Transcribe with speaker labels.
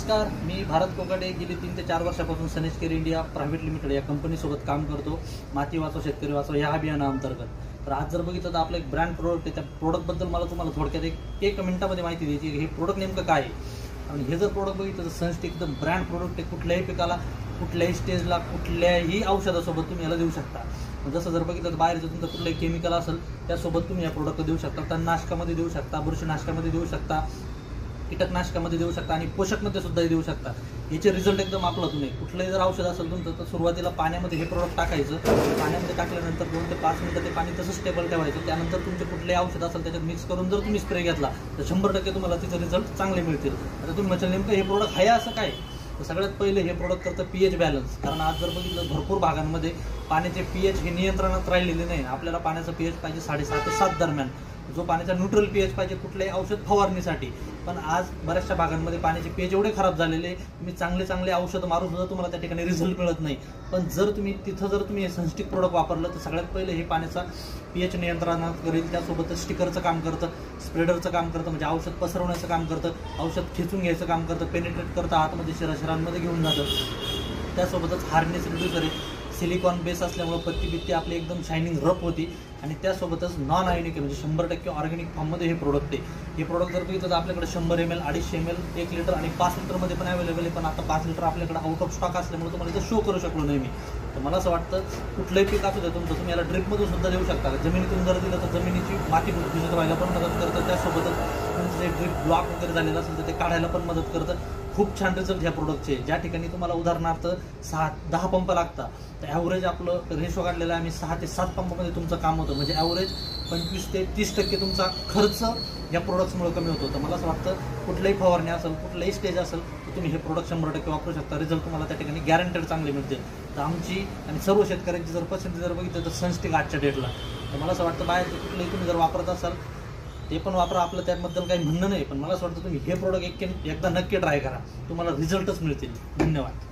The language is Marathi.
Speaker 1: नमस्कार, मी भारत कोकाटे गेली 3 ते 4 वर्षापासून सनेज केअर इंडिया प्रायव्हेट लिमिटेड या कंपनीसोबत काम करतो. माती वाचव शेतकरी वाचव या अभियानाअंतर्गत. तर आज जर बघितलं तर आपलं एक ब्रँड प्रोडक्ट आहे. त्या प्रोडक्टबद्दल मला तुम्हाला थोडक्यात एक मिनिटामध्ये माहिती द्यायची. हे प्रोडक्ट नेमकं काय आहे आणि हे जर प्रोडक्ट बघितलं तर सनस्टिक एकदम ब्रँड प्रोडक्ट आहे. कुठल्याही पिकाला, कुठल्याही स्टेजला, कुठल्याही औषधासोबत तुम्ही याला देऊ शकता. जसं जर बघितलं तर बाहेरचं तुमचं कुठलंही केमिकल असेल त्यासोबत तुम्ही या प्रोडक्ट देऊ शकता. तणनाशकामध्ये देऊ शकता, बुरशीनाशकामध्ये देऊ शकता, कीटकनाशकामध्ये देऊ शकता आणि पोषकमध्ये सुद्धा देऊ शकता. याचे रिझल्ट एकदम आपलं आहे. कुठलंही जर औषध असेल तुमचं तर सुरुवातीला पाण्यामध्ये हे प्रोडक्ट टाकायचं. पाण्यामध्ये टाकल्यानंतर 2 ते 5 मिनिटं ते पाणी तसंच स्टेबल ठेवायचं. त्यानंतर तुमचे कुठलेही औषध असेल त्याच्यात मिक्स करून जर तुम्ही स्प्रे घेतला तर 100% तुम्हाला तिचे रिझल्ट चांगले मिळतील. आता तुम्ही म्हणजे नेमकं हे प्रोडक्ट आहे असं काय, तर सगळ्यात पहिले हे प्रोडक्ट करतं पीएच बॅलन्स. कारण आज जर बघितलं भरपूर भागांमध्ये पाण्याचे पीएच हे नियंत्रणात राहिलेले नाही. आपल्याला पाण्याचं पीएच पाहिजे 6.5 ते 7 दरम्यान, जो पाण्याचा न्यूट्रल पीएच पाहिजे कुठल्याही औषध फवारणीसाठी. पण आज बऱ्याचशा भागांमध्ये पाण्याचे पीएच एवढे खराब झालेले, तुम्ही चांगले औषध मारून सुद्धा तुम्हाला त्या ठिकाणी रिझल्ट मिळत नाही. पण जर तुम्ही हे सनस्टिक प्रोडक्ट वापरलं तर सगळ्यात पहिले हे पाण्याचा पीएच नियंत्रणात करेल. त्यासोबतच स्टिकरचं काम करतं, स्प्रेडरचं काम करतं, म्हणजे औषध पसरवण्याचं काम करतं, औषध खेचून घ्यायचं काम करतं, पेनिट्रेट करतं, आतमध्ये शरीरांमध्ये घेऊन जातं. त्यासोबतच हार्डनेस रिड्यूसर आहे. सिलिकॉन बेस असल्यामुळे पत्ती आपली एकदम शायनिंग रफ होती. आणि त्यासोबतच नॉन आयोनिक म्हणजे 100% ऑर्गॅनिक फॉर्ममध्ये हे प्रोडक्ट आहे. हे प्रोडक्ट जर बघितलं तर आपल्याकडे 100 ml, 250 ml, 1 लिटर आणि 5 लिटरमध्ये पण अवेलेबल आहे. पण आता 5 लिटर आपल्याकडे आउट ऑफ स्टॉक असल्यामुळे तुम्हाला इथं शो करू शकलो नाही मी. तर मला असं वाटतं कुठलंही पीक असू द्या तुमचं, तुम्ही याला ड्रिपमधून सुद्धा देऊ शकता. जमिनीतून जर दिलं तर जमिनीची माती भुसभुशीत व्हायला पण मदत करतं. त्यासोबतच तुमचं जे ड्रिप ब्लॉक वगैरे झालेलं असेल तर ते काढायला पण मदत करतं. खूप छान रिझल्ट ह्या प्रोडक्टचे. ज्या ठिकाणी तुम्हाला उदाहरणार्थ 6-10 पंप लागतात तर ॲव्हरेज आपलं रेशो काढलेला आहे आम्ही 6 ते 7 पंपामध्ये तुमचं काम होतं. म्हणजे ॲव्हरेज 25 ते 30% तुमचा खर्च या प्रोडक्ट्समुळे कमी होतो. तर मला असं वाटतं कुठल्याही फवारणी असेल, कुठलाही स्टेज असेल तर तुम्ही हे प्रोडक्ट 100% वापरू शकता. रिझल्ट तुम्हाला त्या ठिकाणी गॅरंटेड चांगले मिळतील. तर आमची आणि सर्व शेतकऱ्यांची जर पसंती जर बघितलं तर सनस्टिक आजच्या डेटला. तर मला असं वाटतं बाहेर कुठलंही तुम्ही जर वापरत असाल ते पण वापरा, आपलं त्याबद्दल काही म्हणणं नाही. पण मला असं वाटतं तुम्ही हे प्रोडक्ट एकदा नक्की ट्राय करा, तुम्हाला रिझल्टच मिळतील. धन्यवाद.